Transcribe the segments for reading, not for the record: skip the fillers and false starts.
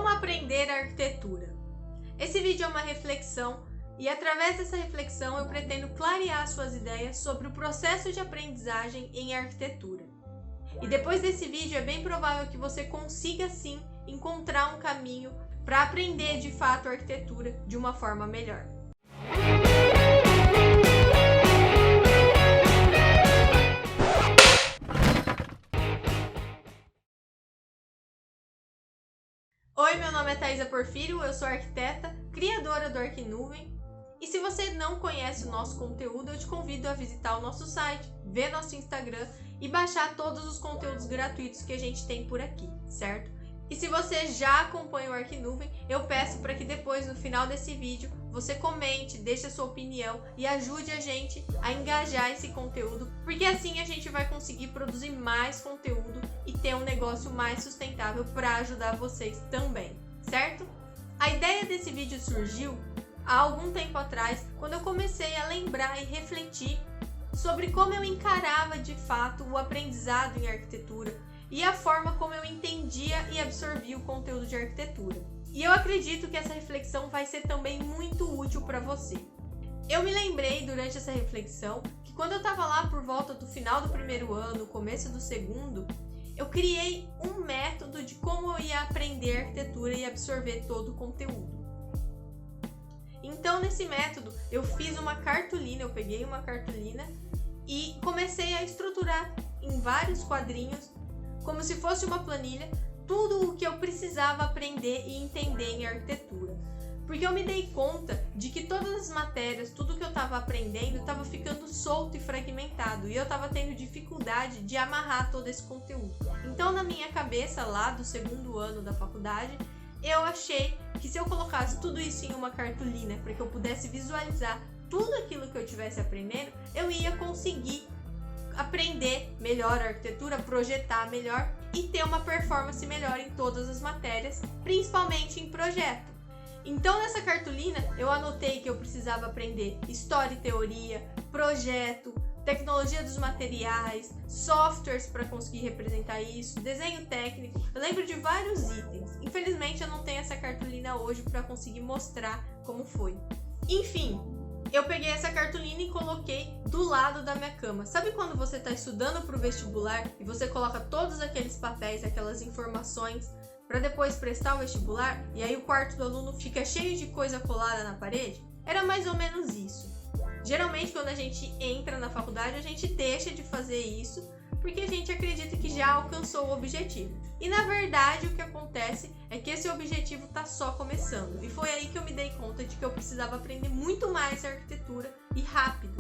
Como aprender arquitetura? Esse vídeo é uma reflexão e através dessa reflexão eu pretendo clarear suas ideias sobre o processo de aprendizagem em arquitetura. E depois desse vídeo é bem provável que você consiga sim encontrar um caminho para aprender de fato a arquitetura de uma forma melhor. Oi, meu nome é Thaisa Porfírio, eu sou arquiteta, criadora do Arquinuvem. E se você não conhece o nosso conteúdo, eu te convido a visitar o nosso site, ver nosso Instagram e baixar todos os conteúdos gratuitos que a gente tem por aqui, certo? E se você já acompanha o Arquinuvem, eu peço para que depois, no final desse vídeo, você comente, deixe a sua opinião e ajude a gente a engajar esse conteúdo, porque assim a gente vai conseguir produzir mais conteúdo e ter um negócio mais sustentável para ajudar vocês também, certo? A ideia desse vídeo surgiu há algum tempo atrás, quando eu comecei a lembrar e refletir sobre como eu encarava de fato o aprendizado em arquitetura e a forma como eu entendia e absorvia o conteúdo de arquitetura. E eu acredito que essa reflexão vai ser também muito útil para você. Eu me lembrei durante essa reflexão que quando eu estava lá por volta do final do primeiro ano, começo do segundo, eu criei um método de como eu ia aprender arquitetura e absorver todo o conteúdo. Então, nesse método, eu fiz uma cartolina, eu peguei uma cartolina e comecei a estruturar em vários quadrinhos, como se fosse uma planilha, tudo o que eu precisava aprender e entender em arquitetura. Porque eu me dei conta de que todas as matérias, tudo que eu estava aprendendo, estava ficando solto e fragmentado, e eu estava tendo dificuldade de amarrar todo esse conteúdo. Então, na minha cabeça, lá do segundo ano da faculdade, eu achei que se eu colocasse tudo isso em uma cartolina para que eu pudesse visualizar tudo aquilo que eu estivesse aprendendo, eu ia conseguir aprender melhor a arquitetura, projetar melhor e ter uma performance melhor em todas as matérias, principalmente em projeto. Então, nessa cartolina, eu anotei que eu precisava aprender história e teoria, projeto, tecnologia dos materiais, softwares para conseguir representar isso, desenho técnico. Eu lembro de vários itens. Infelizmente, eu não tenho essa cartolina hoje para conseguir mostrar como foi. Enfim, eu peguei essa cartolina e coloquei do lado da minha cama. Sabe quando você está estudando para o vestibular e você coloca todos aqueles papéis, aquelas informações para depois prestar o vestibular e aí o quarto do aluno fica cheio de coisa colada na parede? Era mais ou menos isso. Geralmente, quando a gente entra na faculdade, a gente deixa de fazer isso porque a gente acredita que já alcançou o objetivo. E na verdade, o que acontece é que esse objetivo está só começando. E foi aí que eu me dei conta de que eu precisava aprender muito mais arquitetura e rápido.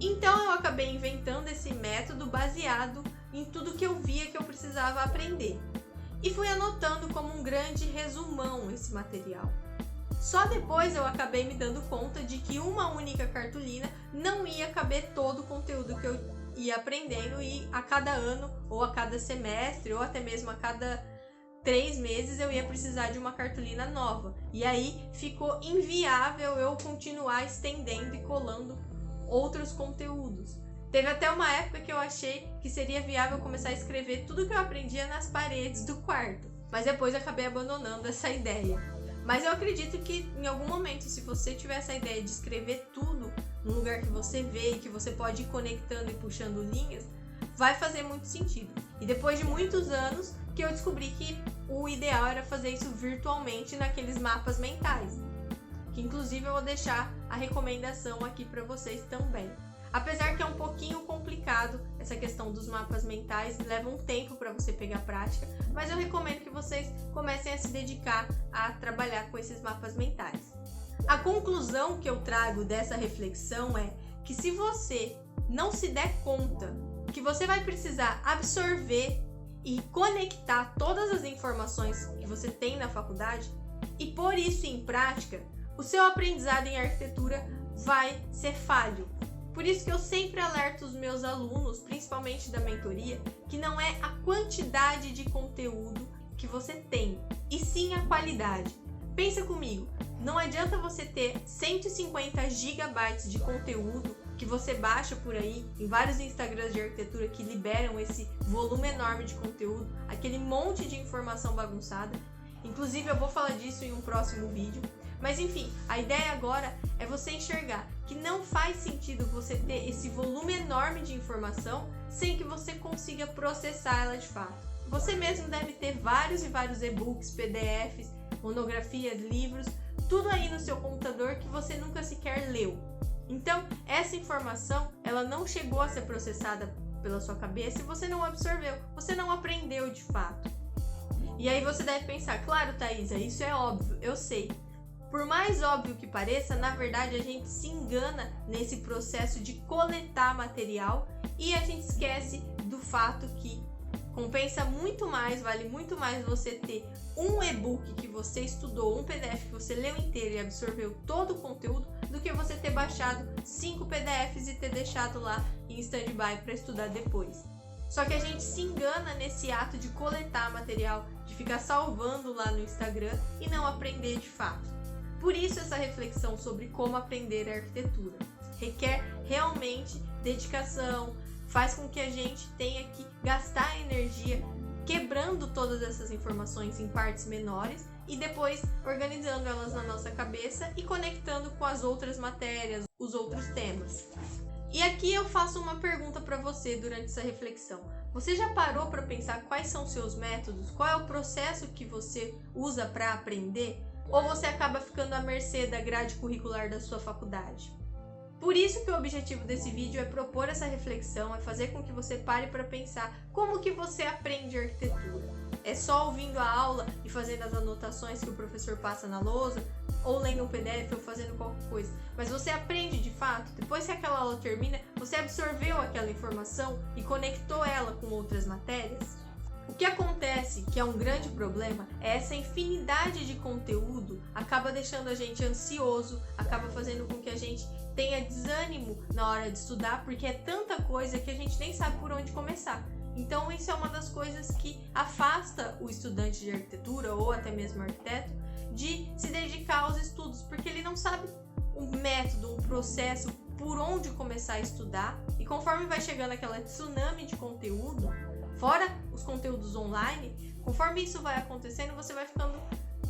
Então eu acabei inventando esse método baseado em tudo que eu via que eu precisava aprender. E fui anotando como um grande resumão esse material. Só depois eu acabei me dando conta de que uma única cartolina não ia caber todo o conteúdo que eu ia aprendendo e a cada ano, ou a cada semestre, ou até mesmo a cada 3 meses eu ia precisar de uma cartolina nova. E aí ficou inviável eu continuar estendendo e colando outros conteúdos. Teve até uma época que eu achei que seria viável começar a escrever tudo que eu aprendia nas paredes do quarto, mas depois acabei abandonando essa ideia. Mas eu acredito que em algum momento, se você tiver essa ideia de escrever tudo num lugar que você vê e que você pode ir conectando e puxando linhas, vai fazer muito sentido. E depois de muitos anos que eu descobri que o ideal era fazer isso virtualmente naqueles mapas mentais, que inclusive eu vou deixar a recomendação aqui para vocês também. Apesar que é um pouquinho complicado essa questão dos mapas mentais, leva um tempo para você pegar prática, mas eu recomendo que vocês comecem a se dedicar a trabalhar com esses mapas mentais. A conclusão que eu trago dessa reflexão é que se você não se der conta que você vai precisar absorver e conectar todas as informações que você tem na faculdade e pôr isso em prática, o seu aprendizado em arquitetura vai ser falho. Por isso que eu sempre alerto os meus alunos, principalmente da mentoria, que não é a quantidade de conteúdo que você tem, e sim a qualidade. Pensa comigo, não adianta você ter 150 gigabytes de conteúdo que você baixa por aí em vários Instagrams de arquitetura que liberam esse volume enorme de conteúdo, aquele monte de informação bagunçada, Inclusive eu vou falar disso em um próximo vídeo. Mas enfim, a ideia agora é você enxergar que não faz sentido você ter esse volume enorme de informação sem que você consiga processar ela de fato. Você mesmo deve ter vários e vários e-books, PDFs, monografias, livros, tudo aí no seu computador que você nunca sequer leu. Então, essa informação, ela não chegou a ser processada pela sua cabeça e você não absorveu, você não aprendeu de fato. E aí você deve pensar, claro, Thaisa, isso é óbvio, eu sei. Por mais óbvio que pareça, na verdade a gente se engana nesse processo de coletar material e a gente esquece do fato que compensa muito mais, vale muito mais você ter um e-book que você estudou, um PDF que você leu inteiro e absorveu todo o conteúdo, do que você ter baixado 5 PDFs e ter deixado lá em stand-by para estudar depois. Só que a gente se engana nesse ato de coletar material, de ficar salvando lá no Instagram e não aprender de fato. Por isso essa reflexão sobre como aprender arquitetura. Requer realmente dedicação, faz com que a gente tenha que gastar energia quebrando todas essas informações em partes menores e depois organizando elas na nossa cabeça e conectando com as outras matérias, os outros temas. E aqui eu faço uma pergunta para você durante essa reflexão. Você já parou para pensar quais são os seus métodos? Qual é o processo que você usa para aprender? Ou você acaba ficando à mercê da grade curricular da sua faculdade? Por isso que o objetivo desse vídeo é propor essa reflexão, é fazer com que você pare para pensar como que você aprende arquitetura. É só ouvindo a aula e fazendo as anotações que o professor passa na lousa, ou lendo um PDF ou fazendo qualquer coisa. Mas você aprende de fato? Depois que aquela aula termina, você absorveu aquela informação e conectou ela com outras matérias? O que acontece, que é um grande problema, é essa infinidade de conteúdo acaba deixando a gente ansioso, acaba fazendo com que a gente tenha desânimo na hora de estudar, porque é tanta coisa que a gente nem sabe por onde começar. Então isso é uma das coisas que afasta o estudante de arquitetura ou até mesmo arquiteto de se dedicar aos estudos, porque ele não sabe um método, um processo por onde começar a estudar, e conforme vai chegando aquela tsunami de conteúdo, fora os conteúdos online, conforme isso vai acontecendo, você vai ficando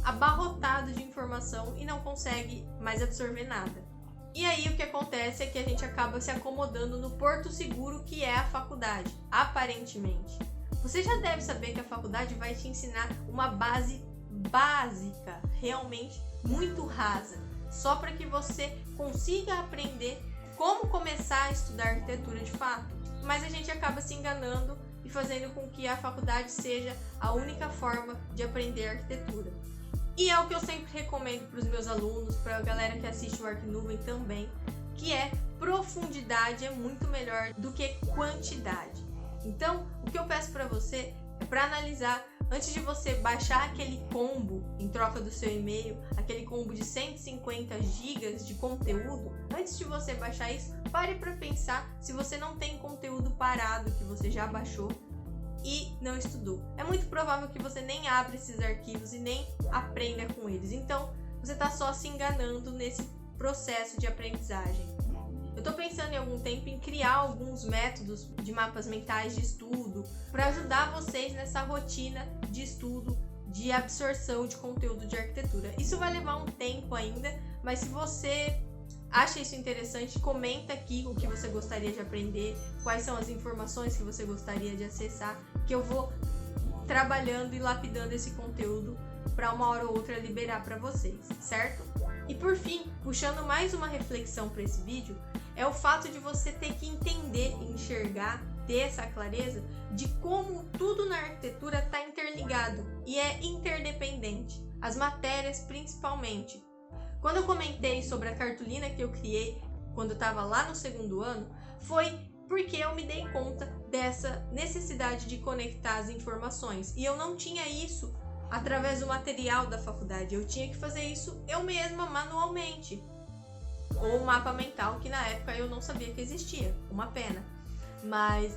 abarrotado de informação e não consegue mais absorver nada. E aí o que acontece é que a gente acaba se acomodando no porto seguro que é a faculdade, aparentemente. Você já deve saber que a faculdade vai te ensinar uma base básica, realmente muito rasa, só para que você consiga aprender como começar a estudar arquitetura de fato. Mas a gente acaba se enganando e fazendo com que a faculdade seja a única forma de aprender arquitetura. E é o que eu sempre recomendo para os meus alunos, para a galera que assiste o Arquinuvem também, que é profundidade é muito melhor do que quantidade. Então, o que eu peço para você é para analisar, antes de você baixar aquele combo em troca do seu e-mail, aquele combo de 150 GB de conteúdo, antes de você baixar isso, pare para pensar se você não tem conteúdo parado que você já baixou e não estudou. É muito provável que você nem abra esses arquivos e nem aprenda com eles. Então, você está só se enganando nesse processo de aprendizagem. Eu estou pensando em algum tempo em criar alguns métodos de mapas mentais de estudo para ajudar vocês nessa rotina de estudo, de absorção de conteúdo de arquitetura. Isso vai levar um tempo ainda, mas se você acha isso interessante, comenta aqui o que você gostaria de aprender, quais são as informações que você gostaria de acessar, que eu vou trabalhando e lapidando esse conteúdo para uma hora ou outra liberar para vocês, certo? E por fim, puxando mais uma reflexão para esse vídeo, é o fato de você ter que entender, enxergar, ter essa clareza de como tudo na arquitetura está interligado e é interdependente, as matérias principalmente. Quando eu comentei sobre a cartolina que eu criei quando eu estava lá no segundo ano, foi porque eu me dei conta dessa necessidade de conectar as informações. E eu não tinha isso através do material da faculdade, eu tinha que fazer isso eu mesma manualmente. Ou um mapa mental que na época eu não sabia que existia, uma pena. Mas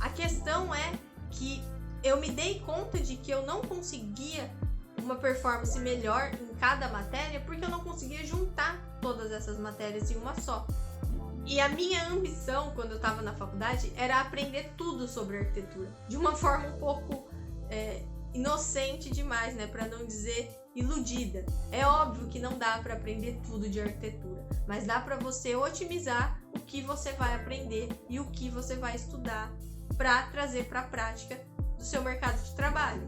a questão é que eu me dei conta de que eu não conseguia uma performance melhor em cada matéria porque eu não conseguia juntar todas essas matérias em uma só. E a minha ambição quando eu estava na faculdade era aprender tudo sobre arquitetura, de uma forma um pouco inocente demais, né, para não dizer iludida. É óbvio que não dá para aprender tudo de arquitetura, mas dá para você otimizar o que você vai aprender e o que você vai estudar para trazer para a prática do seu mercado de trabalho.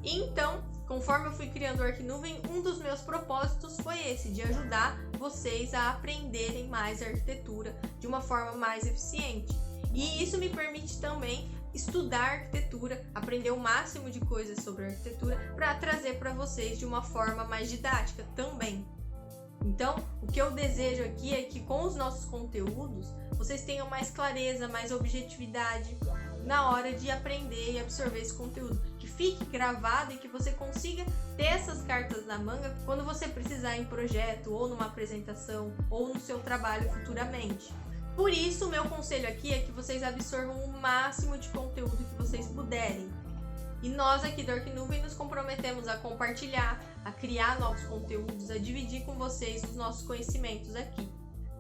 E então, conforme eu fui criando o Arquinuvem, um dos meus propósitos foi esse, de ajudar vocês a aprenderem mais arquitetura de uma forma mais eficiente. E isso me permite também estudar arquitetura, aprender o máximo de coisas sobre arquitetura para trazer para vocês de uma forma mais didática também. Então, o que eu desejo aqui é que com os nossos conteúdos, vocês tenham mais clareza, mais objetividade na hora de aprender e absorver esse conteúdo. Que fique gravado e que você consiga ter essas cartas na manga quando você precisar em projeto, ou numa apresentação, ou no seu trabalho futuramente. Por isso, o meu conselho aqui é que vocês absorvam o máximo de conteúdo que vocês puderem. E nós aqui do Arquinuvem nos comprometemos a compartilhar, a criar novos conteúdos, a dividir com vocês os nossos conhecimentos aqui.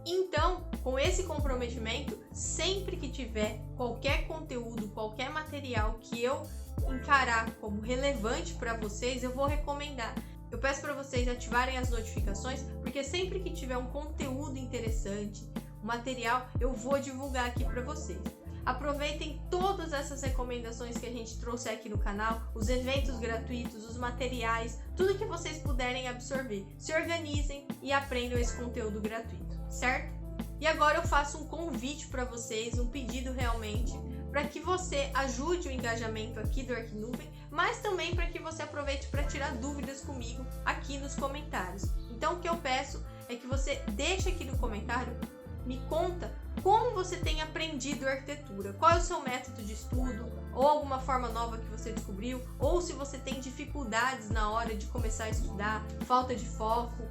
Então, com esse comprometimento, sempre que tiver qualquer conteúdo, qualquer material que eu encarar como relevante para vocês, eu vou recomendar. Eu peço para vocês ativarem as notificações, porque sempre que tiver um conteúdo interessante, um material, eu vou divulgar aqui para vocês. Aproveitem todas essas recomendações que a gente trouxe aqui no canal, os eventos gratuitos, os materiais, tudo que vocês puderem absorver. Se organizem e aprendam esse conteúdo gratuito, certo? E agora eu faço um convite para vocês, um pedido realmente, para que você ajude o engajamento aqui do Arquinuvem, mas também para que você aproveite para tirar dúvidas comigo aqui nos comentários. Então o que eu peço é que você deixe aqui no comentário, me conta como você tem aprendido arquitetura, qual é o seu método de estudo, ou alguma forma nova que você descobriu, ou se você tem dificuldades na hora de começar a estudar, falta de foco.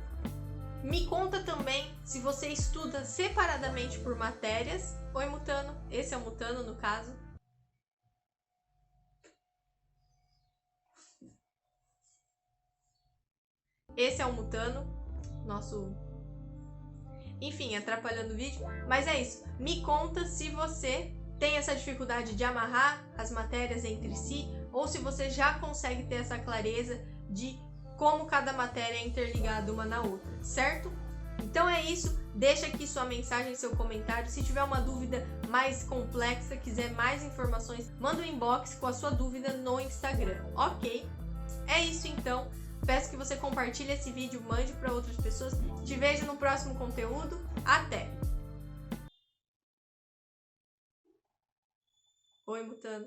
Me conta também se você estuda separadamente por matérias. Oi, Mutano, esse é o Mutano no caso. Esse é o Mutano, nosso... Enfim, atrapalhando o vídeo, mas é isso. Me conta se você tem essa dificuldade de amarrar as matérias entre si, ou se você já consegue ter essa clareza de como cada matéria é interligada uma na outra, certo? Então é isso, deixa aqui sua mensagem, seu comentário. Se tiver uma dúvida mais complexa, quiser mais informações, manda um inbox com a sua dúvida no Instagram, ok? É isso então. Peço que você compartilhe esse vídeo, mande para outras pessoas. Te vejo no próximo conteúdo. Até! Oi, Mutano.